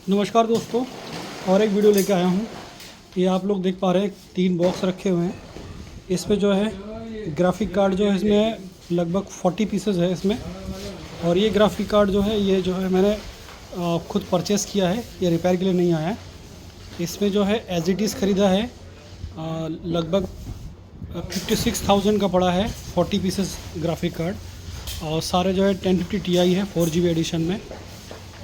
नमस्कार दोस्तों, और एक वीडियो लेके आया हूँ। ये आप लोग देख पा रहे हैं 3 बॉक्स रखे हुए हैं। इसमें जो है ग्राफिक कार्ड जो है इसमें लगभग 40 पीसेस है इसमें। और ये ग्राफिक कार्ड जो है मैंने खुद परचेज़ किया है, ये रिपेयर के लिए नहीं आया है। इसमें जो है एज इट इज़ ख़रीदा है, लगभग 56,000 का पड़ा है 40 पीसेस ग्राफिक कार्ड। और सारे जो है 1050 Ti है 4GB एडिशन में।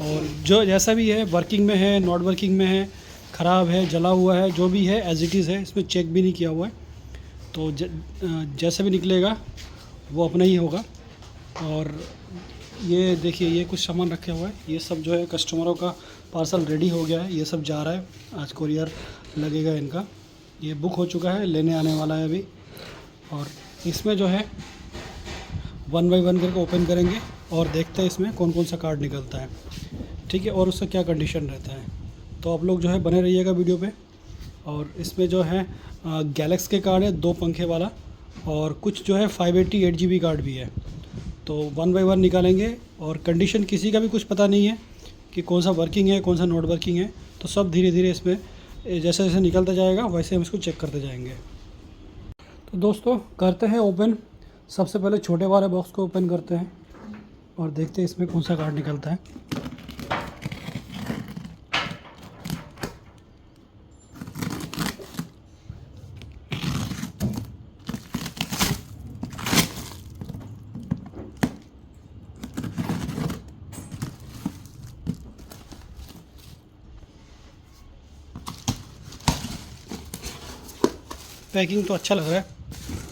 और जो जैसा भी है, वर्किंग में है, नॉट वर्किंग में है, ख़राब है, जला हुआ है, जो भी है एज इट इज़ है। इसमें चेक भी नहीं किया हुआ है, तो जैसे भी निकलेगा वो अपना ही होगा। और ये देखिए, ये कुछ सामान रखे हुआ है। ये सब जो है कस्टमरों का पार्सल रेडी हो गया है, ये सब जा रहा है, आज कुरियर लगेगा इनका। ये बुक हो चुका है, लेने आने वाला है अभी। और इसमें जो है 1 बाय 1 करके ओपन करेंगे और देखते हैं इसमें कौन कौन सा कार्ड निकलता है, ठीक है, और उसका क्या कंडीशन रहता है। तो आप लोग जो है बने रहिएगा वीडियो पे। और इसमें जो है गैलेक्स के कार्ड है 2 पंखे वाला, और कुछ जो है 580 8GB कार्ड भी है। तो 1 बाय 1 निकालेंगे। और कंडीशन किसी का भी कुछ पता नहीं है कि कौन सा वर्किंग है, कौन सा नॉट वर्किंग है। तो सब धीरे धीरे इसमें जैसे जैसे निकलता जाएगा वैसे हम इसको चेक करते जाएंगे। तो दोस्तों करते हैं ओपन। सबसे पहले छोटे वाले बॉक्स को ओपन करते हैं और देखते हैं इसमें कौन सा कार्ड निकलता है। पैकिंग तो अच्छा लग रहा है,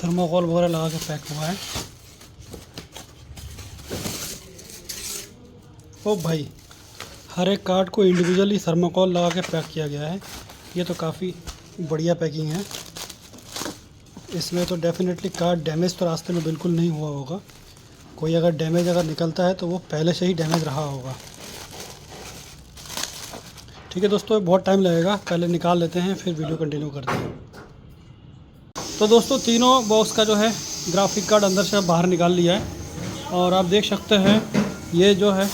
थर्माकोल वगैरह लगा के पैक हुआ है। ओ भाई, हर एक कार्ड को इंडिविजुअली थर्माकोल लगा के पैक किया गया है। ये तो काफ़ी बढ़िया पैकिंग है। इसमें तो डेफिनेटली कार्ड डैमेज तो रास्ते में बिल्कुल नहीं हुआ होगा। कोई अगर डैमेज निकलता है तो वो पहले से ही डैमेज रहा होगा। ठीक है दोस्तों, बहुत टाइम लगेगा, पहले निकाल लेते हैं फिर वीडियो कंटिन्यू करते हैं। तो दोस्तों तीनों बॉक्स का जो है ग्राफिक कार्ड अंदर से बाहर निकाल लिया है। और आप देख सकते हैं ये जो है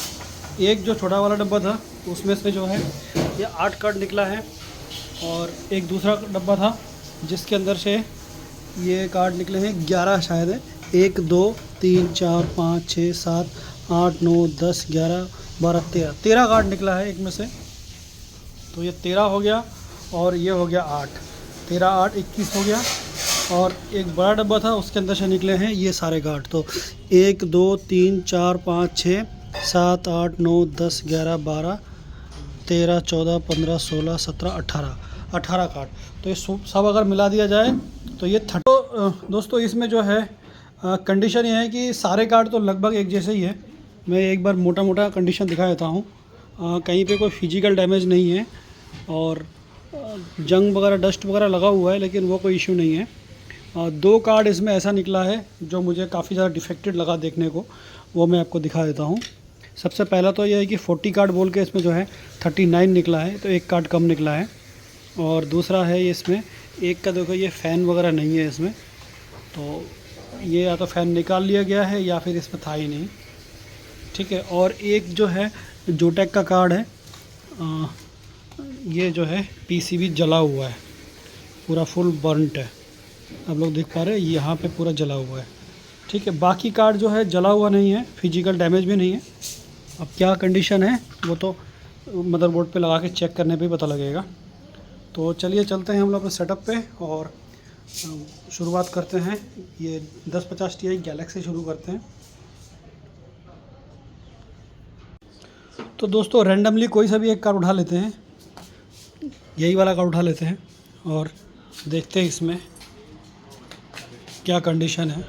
एक जो छोटा वाला डब्बा था उसमें से जो है ये 8 कार्ड निकला है। और एक दूसरा डब्बा था जिसके अंदर से ये कार्ड निकले हैं 11 शायद है। 1 2 3 4 5 6 7 8 9 10 11 12 13 कार्ड निकला है एक में से। तो ये 13 हो गया और ये हो गया 8, 13 8 21 हो गया। और एक बड़ा डब्बा था उसके अंदर से निकले हैं ये सारे कार्ड। तो 1 2 3 4 5 6 7 8 9 10 11 12 13 14 15 16 17 18 कार्ड। तो ये सब अगर मिला दिया जाए तो ये 30। तो दोस्तों इसमें जो है कंडीशन ये है कि सारे कार्ड तो लगभग एक जैसे ही है। मैं एक बार मोटा मोटा कंडीशन दिखा देता हूँ। कहीं पे कोई फिजिकल डैमेज नहीं है और जंग वगैरह डस्ट वगैरह लगा हुआ है, लेकिन वो कोई इशू नहीं है। 2 कार्ड इसमें ऐसा निकला है जो मुझे काफ़ी ज़्यादा डिफेक्टेड लगा देखने को, वो मैं आपको दिखा देता हूँ। सबसे पहला तो ये है कि 40 कार्ड बोल के इसमें जो है 39 निकला है, तो एक कार्ड कम निकला है। और दूसरा है ये इसमें एक का देखो ये फ़ैन वगैरह नहीं है इसमें, तो ये या तो फ़ैन निकाल लिया गया है या फिर इसमें था ही नहीं, ठीक है। और एक जो है जोटेक का कार्ड है, ये जो है पीसीबी जला हुआ है, पूरा फुल बर्नट है, आप लोग देख पा रहे हैं यहाँ पे पूरा जला हुआ है, ठीक है। बाकी कार्ड जो है जला हुआ नहीं है, फिजिकल डैमेज भी नहीं है। अब क्या कंडीशन है वो तो मदरबोर्ड पे लगा के चेक करने पे पता लगेगा। तो चलिए चलते हैं हम लोग अपने सेटअप पे और शुरुआत करते हैं। ये 1050 Ti गैलेक्सी शुरू करते हैं। तो दोस्तों रैंडमली कोई सा भी एक कार्ड उठा लेते हैं, यही वाला कार्ड उठा लेते हैं और देखते हैं इसमें क्या कंडीशन है।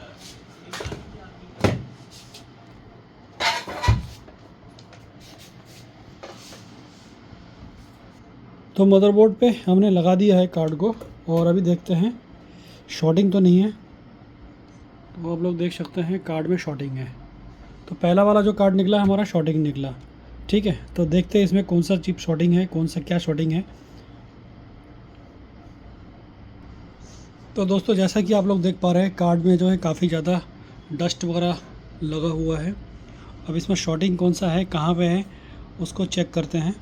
तो मदरबोर्ड पे हमने लगा दिया है कार्ड को और अभी देखते हैं शॉर्टिंग तो नहीं है। तो आप लोग देख सकते हैं कार्ड में शॉर्टिंग है। तो पहला वाला जो कार्ड निकला हमारा शॉर्टिंग निकला, ठीक है। तो देखते हैं इसमें कौन सा चिप शॉर्टिंग है, कौन सा क्या शॉर्टिंग है। तो दोस्तों जैसा कि आप लोग देख पा रहे हैं कार्ड में जो है काफ़ी ज़्यादा डस्ट वगैरह लगा हुआ है। अब इसमें शॉर्टिंग कौन सा है, कहाँ पे है, उसको चेक करते हैं।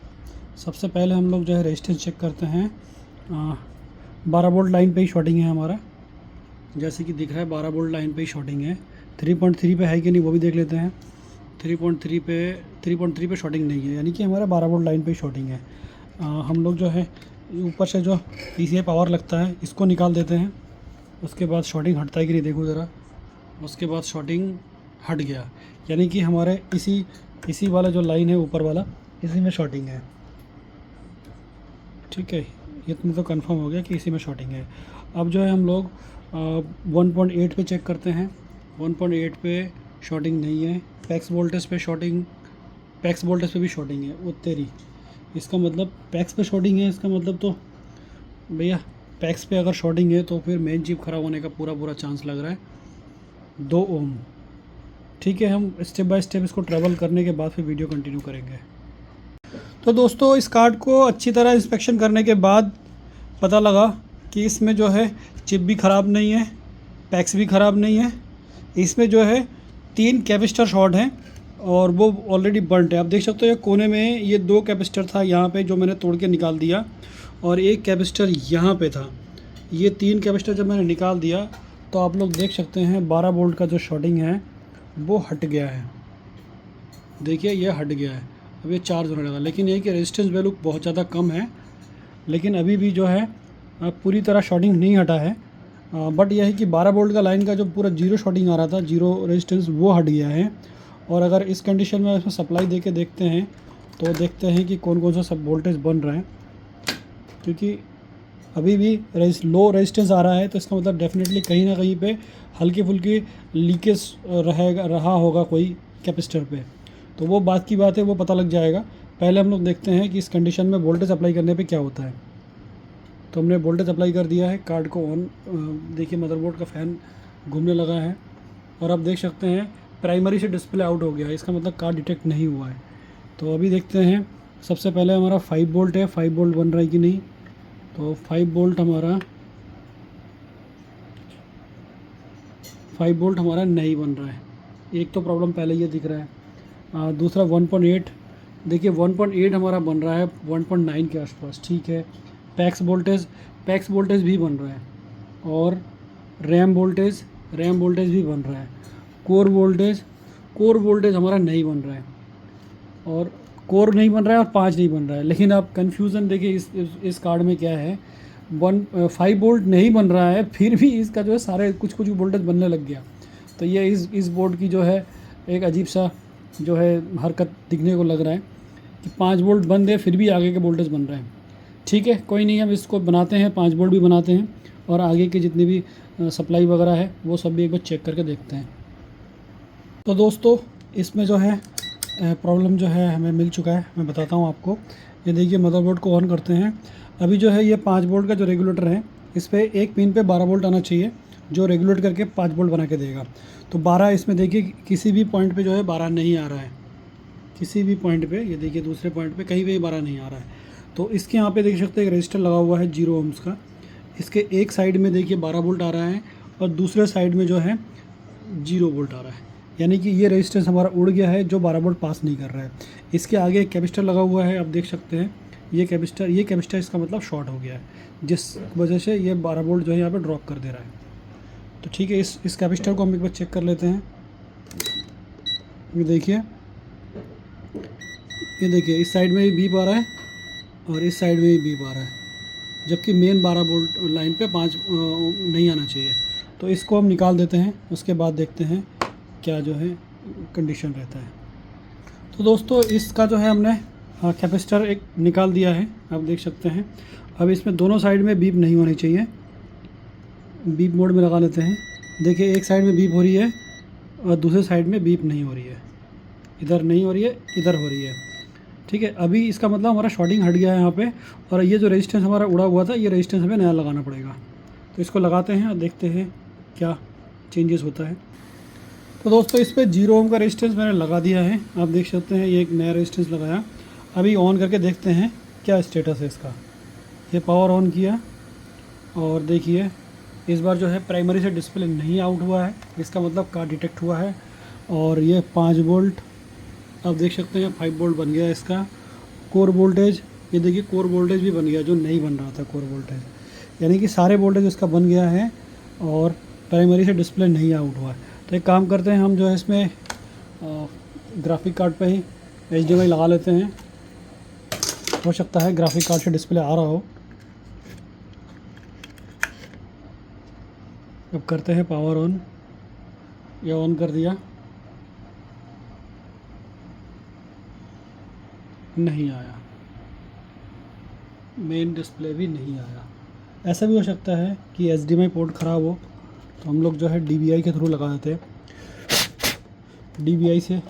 सबसे पहले हम लोग जो है रेजिस्टेंस चेक करते हैं। 12 वोल्ट लाइन पे ही शॉर्टिंग है हमारा, जैसे कि दिख रहा है 12 वोल्ट लाइन पे ही शॉर्टिंग है। 3.3 पे है कि नहीं वो भी देख लेते हैं। 3.3 पे शॉर्टिंग नहीं है, यानी कि हमारा 12 वोल्ट लाइन पे ही शॉर्टिंग है। हम लोग जो है ऊपर से जो PCI पावर लगता है इसको निकाल देते हैं। उसके बाद शॉर्टिंग हटता है कि नहीं देखो ज़रा। उसके बाद शॉर्टिंग हट गया, यानी कि हमारे इसी वाला जो लाइन है ऊपर वाला, इसी में शॉर्टिंग है। ठीक है, इतना तो कंफर्म हो गया कि इसी में शॉर्टिंग है। अब जो है हम लोग 1.8 पे चेक करते हैं। 1.8 पे शॉर्टिंग नहीं है। पैक्स वोल्टेज पे भी शॉर्टिंग है। वो तेरी, इसका मतलब पैक्स पे शॉर्टिंग है, इसका मतलब तो भैया पैक्स पे अगर शॉर्टिंग है तो फिर मेन चिप ख़राब होने का पूरा चांस लग रहा है। 2 ओम। ठीक है, हम स्टेप बाय स्टेप इसको ट्रैवल करने के बाद फिर वीडियो कंटिन्यू करेंगे। तो दोस्तों इस कार्ड को अच्छी तरह इंस्पेक्शन करने के बाद पता लगा कि इसमें जो है चिप भी ख़राब नहीं है, पैक्स भी ख़राब नहीं है। इसमें जो है 3 कैपेसिटर शॉर्ट हैं और वो ऑलरेडी बर्न्ट है। आप देख सकते हो ये कोने में ये 2 कैपेसिटर था यहाँ पे जो मैंने तोड़ के निकाल दिया, और 1 कैपेसिटर यहाँ पे था। ये 3 कैपेसिटर जब मैंने निकाल दिया तो आप लोग देख सकते हैं 12 वोल्ट का जो शॉर्टिंग है वो हट गया है। देखिए ये हट गया है, अब ये चार्ज होने लगा। लेकिन ये कि रेजिस्टेंस वैल्यू बहुत ज़्यादा कम है, लेकिन अभी भी जो है पूरी तरह शॉर्टिंग नहीं हटा है। बट यह है कि 12 वोल्ट का लाइन का जो पूरा जीरो शॉर्टिंग आ रहा था, जीरो रेजिस्टेंस, वो हट गया है। और अगर इस कंडीशन में इसमें सप्लाई दे के देखते हैं तो देखते हैं कि कौन कौन सा सब वोल्टेज बन रहा है, क्योंकि अभी भी लो रेजिस्टेंस आ रहा है, तो इसका मतलब डेफिनेटली कहीं ना कहीं पे हल्की फुल्की लीकेज रहा होगा कोई कैपेसिटर पे। तो वो बात की बात है, वो पता लग जाएगा। पहले हम लोग देखते हैं कि इस कंडीशन में वोल्टेज अप्लाई करने पे क्या होता है। तो हमने वोल्टेज अप्लाई कर दिया है, कार्ड को ऑन। देखिए मदरबोर्ड का फ़ैन घूमने लगा है और आप देख सकते हैं प्राइमरी से डिस्प्ले आउट हो गया है, इसका मतलब कार्ड डिटेक्ट नहीं हुआ है। तो अभी देखते हैं, सबसे पहले हमारा 5 वोल्ट है, 5 वोल्ट बन रहा है कि नहीं। तो 5 वोल्ट हमारा नहीं बन रहा है। एक तो प्रॉब्लम पहले ये दिख रहा है। दूसरा 1.8, देखिए 1.8 हमारा बन रहा है 1.9 के आसपास। ठीक है, पैक्स वोल्टेज भी बन रहा है, और रैम वोल्टेज भी बन रहा है। कोर वोल्टेज हमारा नहीं बन रहा है, और कोर नहीं बन रहा है और 5 नहीं बन रहा है। लेकिन आप कन्फ्यूज़न देखिए इस कार्ड में क्या है, 5 वोल्ट नहीं बन रहा है, फिर भी इसका जो है सारे कुछ वोल्टेज बनने लग गया। तो ये इस बोर्ड की जो है एक अजीब सा जो है हरकत दिखने को लग रहा है कि 5 वोल्ट बंद है फिर भी आगे के वोल्टेज बन रहे हैं। ठीक है, कोई नहीं, हम इसको बनाते हैं, 5 वोल्ट भी बनाते हैं, और आगे के जितनी भी सप्लाई वगैरह है वो सब भी एक बार चेक करके देखते हैं। तो दोस्तों इसमें जो है प्रॉब्लम जो है हमें मिल चुका है, मैं बताता हूँ आपको। ये देखिए मदरबोर्ड को ऑन करते हैं। अभी जो है ये 5 वोल्ट का जो रेगुलेटर है, इस पर एक पिन पे 12 वोल्ट आना चाहिए, जो रेगुलेट करके 5 वोल्ट बना के देगा। तो 12 इसमें देखिए किसी भी पॉइंट पे जो है 12 नहीं आ रहा है, किसी भी पॉइंट पे। ये देखिए दूसरे पॉइंट पे कहीं पे 12 नहीं आ रहा है। तो इसके यहाँ पे देख सकते हैं एक रजिस्टर लगा हुआ है 0 ओम्स का। इसके एक साइड में देखिए 12 वोल्ट आ रहा है और दूसरे साइड में जो है 0 वोल्ट आ रहा है, यानी कि ये रेजिस्टेंस हमारा उड़ गया है जो 12 वोल्ट पास नहीं कर रहा है। इसके आगे एक कैपेसिटर लगा हुआ है, आप देख सकते हैं ये कैपेसिटर इसका मतलब शॉर्ट हो गया है, जिस वजह से ये 12 वोल्ट जो है यहाँ पे ड्रॉप कर दे रहा है। तो ठीक है, इस कैपेसिटर को हम एक बार चेक कर लेते हैं। ये देखिए इस साइड में भी बीप आ रहा है और इस साइड में भी बीप आ रहा है, जबकि मेन 12 वोल्ट लाइन पे 5 नहीं आना चाहिए। तो इसको हम निकाल देते हैं, उसके बाद देखते हैं क्या जो है कंडीशन रहता है। तो दोस्तों इसका जो है हमने कैपेसिटर एक निकाल दिया है, आप देख सकते हैं। अब इसमें दोनों साइड में बीप नहीं होनी चाहिए, बीप मोड में लगा लेते हैं। देखिए एक साइड में बीप हो रही है और दूसरे साइड में बीप नहीं हो रही है, इधर नहीं हो रही है, इधर हो रही है। ठीक है, अभी इसका मतलब हमारा शॉर्टिंग हट गया है यहाँ पे, और ये जो रेजिस्टेंस हमारा उड़ा हुआ था, ये रेजिस्टेंस हमें नया लगाना पड़ेगा। तो इसको लगाते हैं और देखते हैं क्या चेंजेस होता है। तो दोस्तों इस पर 0 ओम का रेजिस्टेंस मैंने लगा दिया है, आप देख सकते हैं ये एक नया रेजिस्टेंस लगाया। अभी ऑन करके देखते हैं क्या स्टेटस है इसका। ये पावर ऑन किया और देखिए इस बार जो है प्राइमरी से डिस्प्ले नहीं आउट हुआ है, इसका मतलब कार्ड डिटेक्ट हुआ है। और ये 5 वोल्ट आप देख सकते हैं 5 वोल्ट बन गया इसका। कोर वोल्टेज ये देखिए कोर वोल्टेज भी बन गया, जो नहीं बन रहा था कोर वोल्टेज, यानी कि सारे वोल्टेज इसका बन गया है और प्राइमरी से डिस्प्ले नहीं आउट हुआ है। तो एक काम करते हैं, हम जो है इसमें ग्राफिक कार्ड पे ही HDMI लगा लेते हैं। हो सकता है ग्राफिक कार्ड से डिस्प्ले आ रहा हो। अब करते हैं पावर ऑन, या ऑन कर दिया, नहीं आया, मेन डिस्प्ले भी नहीं आया। ऐसा भी हो सकता है कि HDMI पोर्ट ख़राब हो, तो हम लोग जो है DVI के थ्रू लगा देते हैं। DVI से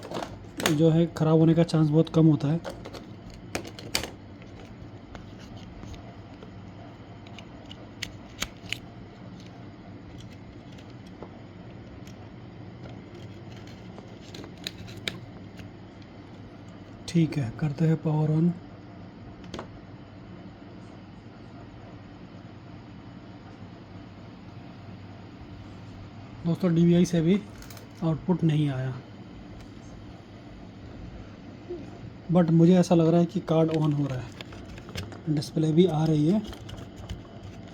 जो है ख़राब होने का चांस बहुत कम होता है। ठीक है, करते हैं पावर ऑन। दोस्तों DVI से भी आउटपुट नहीं आया, बट मुझे ऐसा लग रहा है कि कार्ड ऑन हो रहा है, डिस्प्ले भी आ रही है।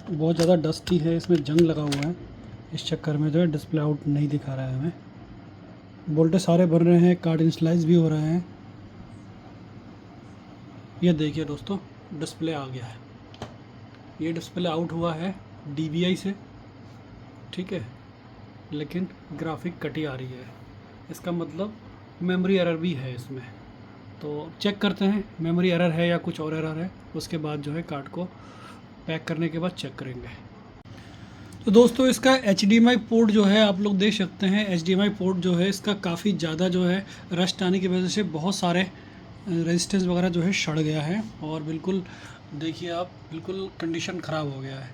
बहुत ज़्यादा डस्टी है, इसमें जंग लगा हुआ है, इस चक्कर में जो है डिस्प्ले आउट नहीं दिखा रहा है हमें। वोल्टेज सारे बन रहे हैं, कार्ड इनिशियलाइज भी हो रहे हैं। ये देखिए दोस्तों, डिस्प्ले आ गया है। ये डिस्प्ले आउट हुआ है DVI से, ठीक है, लेकिन ग्राफिक कटी आ रही है। इसका मतलब मेमोरी एरर भी है इसमें। तो चेक करते हैं मेमोरी एरर है या कुछ और एरर है, उसके बाद जो है कार्ड को पैक करने के बाद चेक करेंगे। तो दोस्तों इसका HDMI पोर्ट जो है आप लोग देख सकते हैं, HDMI पोर्ट जो है इसका काफ़ी ज़्यादा जो है रस्ट आने की वजह से बहुत सारे रेजिस्टेंस वगैरह जो है सड़ गया है, और बिल्कुल देखिए आप, बिल्कुल कंडीशन ख़राब हो गया है।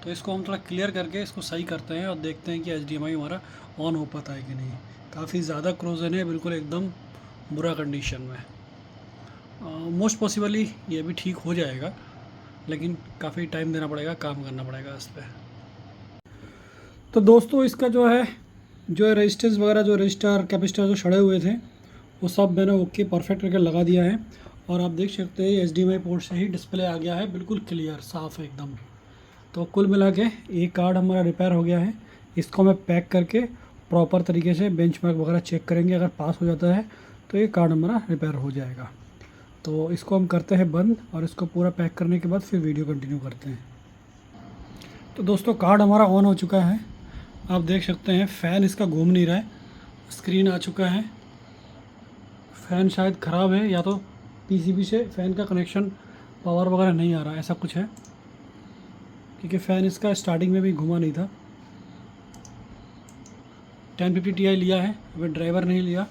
तो इसको हम थोड़ा क्लियर करके इसको सही करते हैं और देखते हैं कि HDMI हमारा ऑन हो पाता है कि नहीं। काफ़ी ज़्यादा क्रोजन है, बिल्कुल एकदम बुरा कंडीशन में। मोस्ट पॉसिबली ये भी ठीक हो जाएगा, लेकिन काफ़ी टाइम देना पड़ेगा, काम करना पड़ेगा इस पर। तो दोस्तों इसका जो है रेजिस्टेंस वगैरह, जो रजिस्टर कैपेसिटर जो सड़े हुए थे, वो सब मैंने ओके परफेक्ट करके लगा दिया है। और आप देख सकते हैं HDMI पोर्ट से ही डिस्प्ले आ गया है, बिल्कुल क्लियर साफ़ है एकदम। तो कुल मिला के एक कार्ड हमारा रिपेयर हो गया है। इसको मैं पैक करके प्रॉपर तरीके से बेंचमार्क वगैरह चेक करेंगे, अगर पास हो जाता है तो ये कार्ड हमारा रिपेयर हो जाएगा। तो इसको हम करते हैं बंद, और इसको पूरा पैक करने के बाद फिर वीडियो कंटिन्यू करते हैं। तो दोस्तों कार्ड हमारा ऑन हो चुका है, आप देख सकते हैं। फ़ैन इसका घूम नहीं रहा है, स्क्रीन आ चुका है। फ़ैन शायद ख़राब है, या तो PCB से फ़ैन का कनेक्शन पावर वगैरह नहीं आ रहा, ऐसा कुछ है, क्योंकि फ़ैन इसका स्टार्टिंग में भी घुमा नहीं था। 1050 Ti लिया है, अभी ड्राइवर नहीं लिया।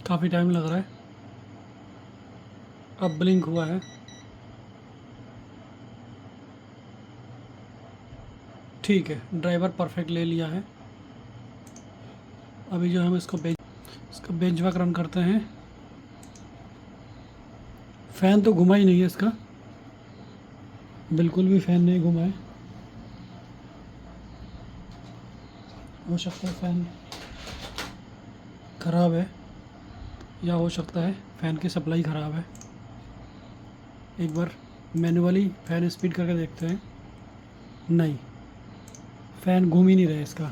काफ़ी टाइम लग रहा है, अब ब्लिंक हुआ है। ठीक है, ड्राइवर परफेक्ट ले लिया है। अभी जो हम इसका बेंचमार्क रन करते हैं। फ़ैन तो घुमा ही नहीं है इसका, बिल्कुल भी फ़ैन नहीं घुमा है। हो सकता है फ़ैन ख़राब है, या हो सकता है फ़ैन की सप्लाई ख़राब है। एक बार मैनुअली फ़ैन स्पीड करके देखते हैं। नहीं, फ़ैन घूम ही नहीं रहा है इसका।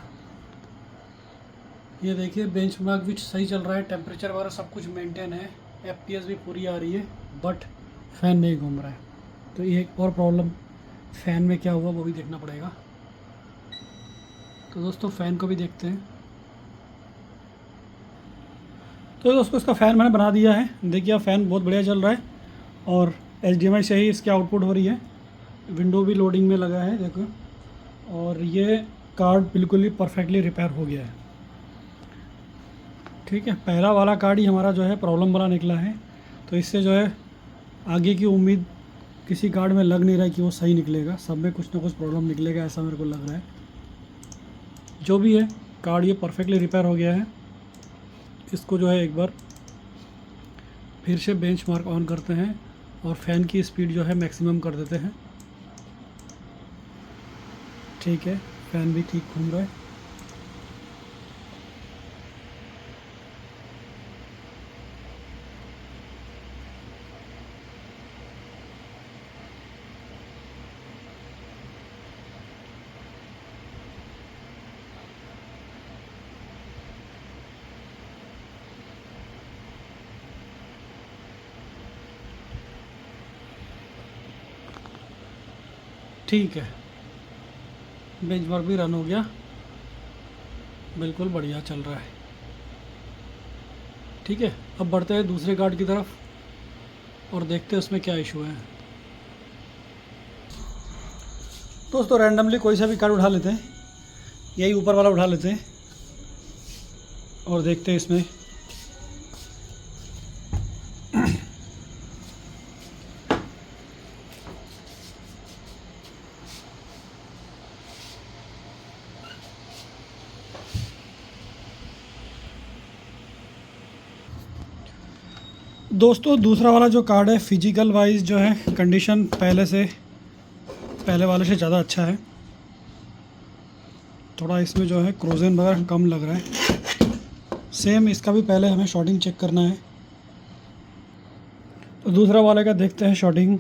ये देखिए बेंचमार्क भी सही चल रहा है, टेम्परेचर वगैरह सब कुछ मेंटेन है, FPS भी पूरी आ रही है, बट फ़ैन नहीं घूम रहा है। तो ये एक और प्रॉब्लम, फ़ैन में क्या हुआ वो भी देखना पड़ेगा। तो दोस्तों फ़ैन को भी देखते हैं। तो दोस्तों इसका फ़ैन मैंने बना दिया है। देखिए फ़ैन बहुत बढ़िया चल रहा है, और HDMI से ही इसकी आउटपुट हो रही है। विंडो भी लोडिंग में लगा है देखो, और ये कार्ड बिल्कुल ही परफेक्टली रिपेयर हो गया है। ठीक है, पहला वाला कार्ड ही हमारा जो है प्रॉब्लम वाला निकला है, तो इससे जो है आगे की उम्मीद किसी कार्ड में लग नहीं रहा है कि वो सही निकलेगा। सब में कुछ ना कुछ प्रॉब्लम निकलेगा, ऐसा मेरे को लग रहा है। जो भी है कार्ड ये परफेक्टली रिपेयर हो गया है। इसको जो है एक बार फिर से बेंचमार्क ऑन करते हैं और फ़ैन की स्पीड जो है मैक्सिमम कर देते हैं। ठीक है, फ़ैन भी ठीक घूम रहा है। ठीक है, बेंचमार्क भी रन हो गया, बिल्कुल बढ़िया चल रहा है। ठीक है, अब बढ़ते हैं दूसरे कार्ड की तरफ और देखते हैं उसमें क्या इशू है। दोस्तों रैंडमली कोई सा भी कार्ड उठा लेते हैं, यही ऊपर वाला उठा लेते हैं और देखते हैं इसमें दोस्तों दूसरा वाला जो कार्ड है फिजिकल वाइज जो है कंडीशन पहले वाले से ज़्यादा अच्छा है। थोड़ा इसमें जो है क्रोजन वगैरह कम लग रहा है। सेम इसका भी पहले हमें शॉर्टिंग चेक करना है। तो दूसरा वाले का देखते हैं शॉर्टिंग।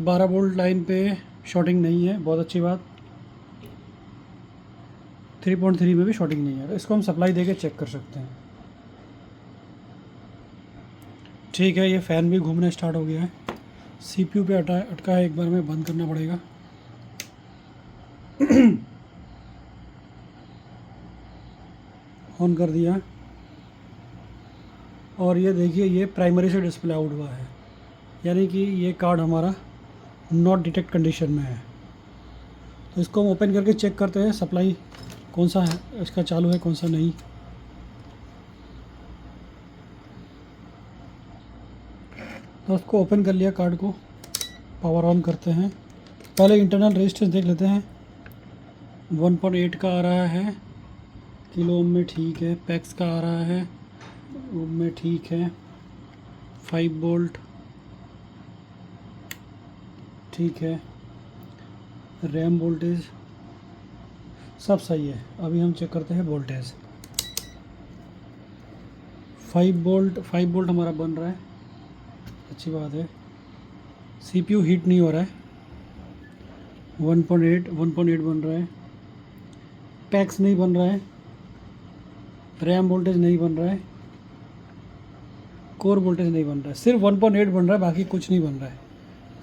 12 वोल्ट लाइन पे शॉर्टिंग नहीं है, बहुत अच्छी बात। 3.3 में भी शॉर्टिंग नहीं है, तो इसको हम सप्लाई देके चेक कर सकते हैं। ठीक है, ये फ़ैन भी घूमना स्टार्ट हो गया है। सीपीयू पे अटका है, एक बार में बंद करना पड़ेगा। ऑन कर दिया और ये देखिए ये प्राइमरी से डिस्प्ले आउट हुआ है, यानी कि ये कार्ड हमारा नॉट डिटेक्ट कंडीशन में है। तो इसको हम ओपन करके चेक करते हैं सप्लाई कौन सा है इसका चालू है, कौन सा नहीं। तो उसको ओपन कर लिया कार्ड को, पावर ऑन करते हैं। पहले इंटरनल रेजिस्टेंस देख लेते हैं। 1.8 का आ रहा है, किलो ओम में ठीक है। पैक्स का आ रहा है, ओम में ठीक है। 5 वोल्ट ठीक है। रैम वोल्टेज सब सही है। अभी हम चेक करते हैं वोल्टेज। 5 वोल्ट हमारा बन रहा है, अच्छी बात है। सीपीयू हीट नहीं हो रहा है। 1.8 बन रहा है। पैक्स नहीं बन रहा है। रैम वोल्टेज नहीं बन रहा है। कोर वोल्टेज नहीं बन रहा है। सिर्फ 1.8 बन रहा है, बाकी कुछ नहीं बन रहा है।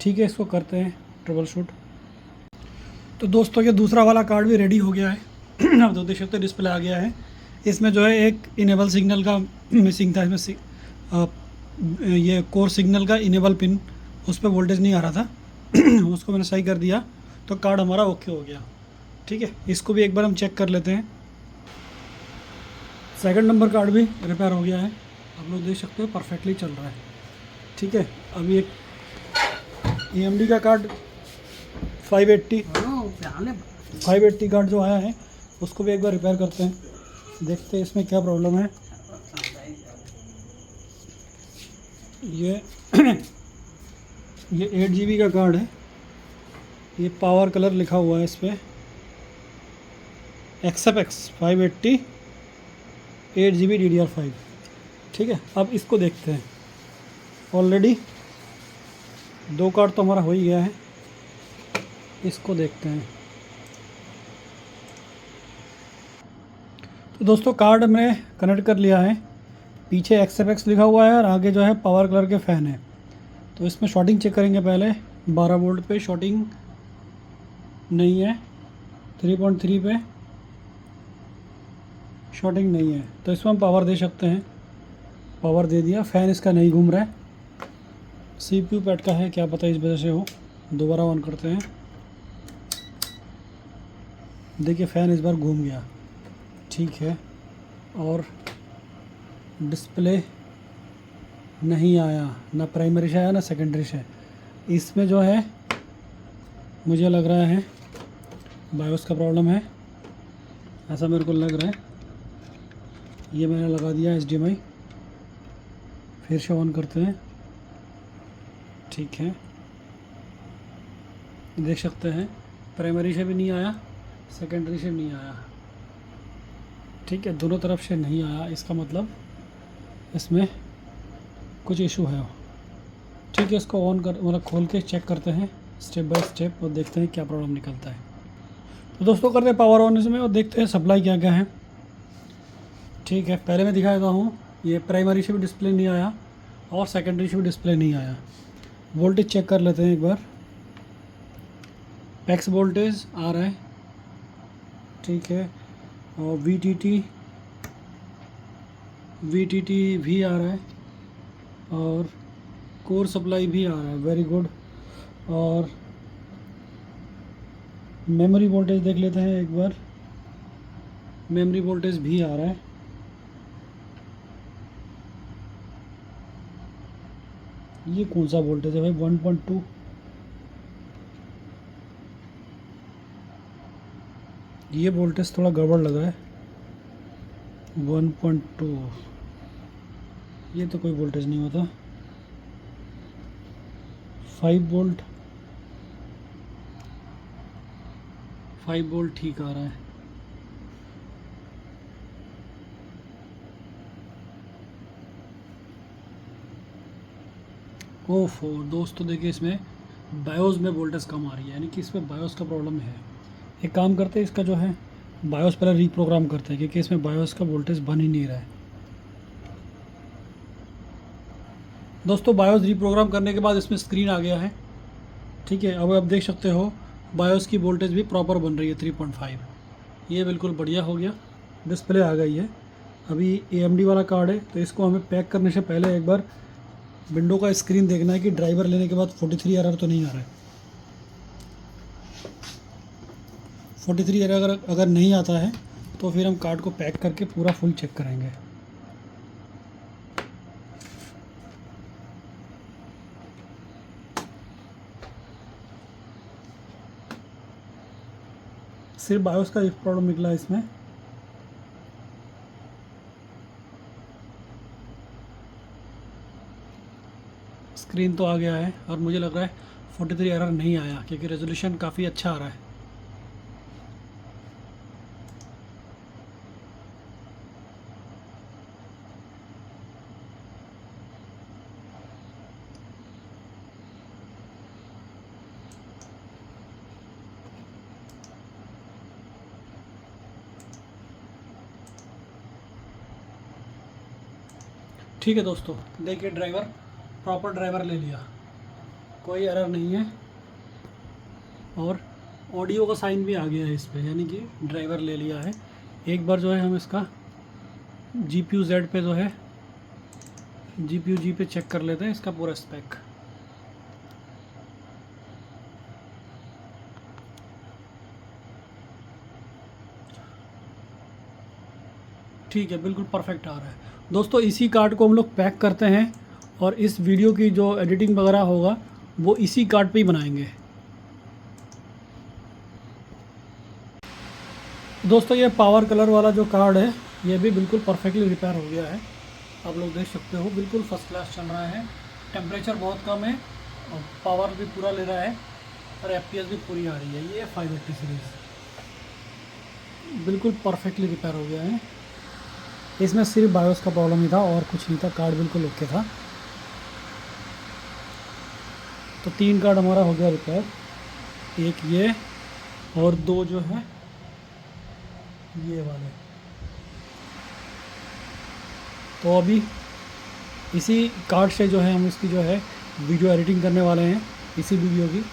ठीक है, इसको करते हैं ट्रबल शूट। तो दोस्तों ये दूसरा वाला कार्ड भी रेडी हो गया है। अब तो देख सकते डिस्प्ले आ गया है। इसमें जो है एक इनेबल सिग्नल का मिसिंग था। इसमें ये कोर सिग्नल का इनेबल पिन, उस पर वोल्टेज नहीं आ रहा था। उसको मैंने सही कर दिया तो कार्ड हमारा ओके हो गया। ठीक है, इसको भी एक बार हम चेक कर लेते हैं। सेकंड नंबर कार्ड भी रिपेयर हो गया है, आप लोग देख सकते हो परफेक्टली चल रहा है। ठीक है, अभी एक AMD का कार्ड 580 कार्ड जो आया है उसको भी एक बार रिपेयर करते हैं, देखते हैं इसमें क्या प्रॉब्लम है। ये 8 GB का कार्ड है। ये पावर कलर लिखा हुआ है इस पर, XFX 580 8 GB DDR5। ठीक है, अब इसको देखते हैं। ऑलरेडी 2 कार्ड तो हमारा हो ही गया है, इसको देखते हैं। तो दोस्तों कार्ड हमने कनेक्ट कर लिया है। पीछे XFX लिखा हुआ है और आगे जो है पावर कलर के फ़ैन है। तो इसमें शॉर्टिंग चेक करेंगे पहले। 12 वोल्ट पे शॉर्टिंग नहीं है, 3.3 पे शॉर्टिंग नहीं है, तो इसमें हम पावर दे सकते हैं। पावर दे दिया। फ़ैन इसका नहीं घूम रहा है, CPU पैड का है, क्या पता इस वजह से हो। दोबारा ऑन करते हैं, देखिए फ़ैन इस बार घूम गया। ठीक है, और डिस्प्ले नहीं आया, ना प्राइमरी से आया ना सेकेंडरी से। इसमें जो है मुझे लग रहा है बायोस का प्रॉब्लम है। ऐसा मेरे को लग रहा है। ये मैंने लगा दिया HDMI, फिर से ऑन करते हैं। ठीक है, देख सकते हैं प्राइमरी से भी नहीं आया, सेकेंडरी से नहीं आया। ठीक है, दोनों तरफ से नहीं आया, इसका मतलब इसमें कुछ इशू है। ठीक है, इसको ऑन कर मतलब खोल के चेक करते हैं स्टेप बाय स्टेप और देखते हैं क्या प्रॉब्लम निकलता है। तो दोस्तों करते हैं पावर ऑन इसमें और देखते हैं सप्लाई क्या क्या है। ठीक है, पहले मैं दिखा देता हूँ। ये प्राइमरी से भी डिस्प्ले नहीं आया और सेकेंडरी से भी डिस्प्ले नहीं आया। वोल्टेज चेक कर लेते हैं एक बार। पैक्स वोल्टेज आ रहा है। ठीक है, और VTT भी आ रहा है और कोर सप्लाई भी आ रहा है, वेरी गुड। और मेमोरी वोल्टेज देख लेते हैं एक बार। मेमोरी वोल्टेज भी आ रहा है। ये कौन सा वोल्टेज है भाई? 1.2। ये वोल्टेज थोड़ा गड़बड़ लगा है। 1.2, ये तो कोई वोल्टेज नहीं होता। 5 वोल्ट, 5 वोल्ट ठीक आ रहा है। ओफो दोस्तों, देखिए इसमें बायोस में वोल्टेज कम आ रही है, यानी कि इसमें बायोस का प्रॉब्लम है। एक काम करते हैं, इसका जो है बायोस पहले रीप्रोग्राम करते हैं, क्योंकि इसमें बायोस का वोल्टेज बन ही नहीं रहा है। दोस्तों बायोस रीप्रोग्राम करने के बाद इसमें स्क्रीन आ गया है। ठीक है, अब आप देख सकते हो बायोस की वोल्टेज भी प्रॉपर बन रही है 3.5। ये बिल्कुल बढ़िया हो गया, डिस्प्ले आ गई है। अभी AMD वाला कार्ड है, तो इसको हमें पैक करने से पहले एक बार विंडो का स्क्रीन देखना है कि ड्राइवर लेने के बाद 43 एरर तो नहीं आ रहा है। 43 एरर अगर नहीं आता है तो फिर हम कार्ड को पैक करके पूरा फुल चेक करेंगे। सिर्फ बायोस का एक प्रॉब्लम निकला है इसमें। स्क्रीन तो आ गया है और मुझे लग रहा है 43 एरर नहीं आया, क्योंकि रेजोल्यूशन काफ़ी अच्छा आ रहा है। ठीक है दोस्तों, देखिए ड्राइवर, प्रॉपर ड्राइवर ले लिया, कोई एरर नहीं है। और ऑडियो का साइन भी आ गया है इस पर, यानी कि ड्राइवर ले लिया है। एक बार जो है हम इसका GPU Z पे जो है GPU G पे चेक कर लेते हैं इसका पूरा स्पेक। ठीक है, बिल्कुल परफेक्ट आ रहा है। दोस्तों इसी कार्ड को हम लोग पैक करते हैं और इस वीडियो की जो एडिटिंग वगैरह होगा वो इसी कार्ड पे ही बनाएंगे। दोस्तों ये पावर कलर वाला जो कार्ड है ये भी बिल्कुल परफेक्टली रिपेयर हो गया है। आप लोग देख सकते हो बिल्कुल फर्स्ट क्लास चल रहा है। टेम्परेचर बहुत कम है और पावर भी पूरा ले रहा है और FPS भी पूरी आ रही है। ये 580 सीरीज़ बिल्कुल परफेक्टली रिपेयर हो गया है। इसमें सिर्फ बायोस का प्रॉब्लम ही था और कुछ नहीं था, कार्ड बिल्कुल ओके था। तो 3 कार्ड हमारा हो गया रिपेयर, एक ये और 2 जो है ये वाले। तो अभी इसी कार्ड से जो है हम इसकी जो है वीडियो एडिटिंग करने वाले हैं, इसी वीडियो की।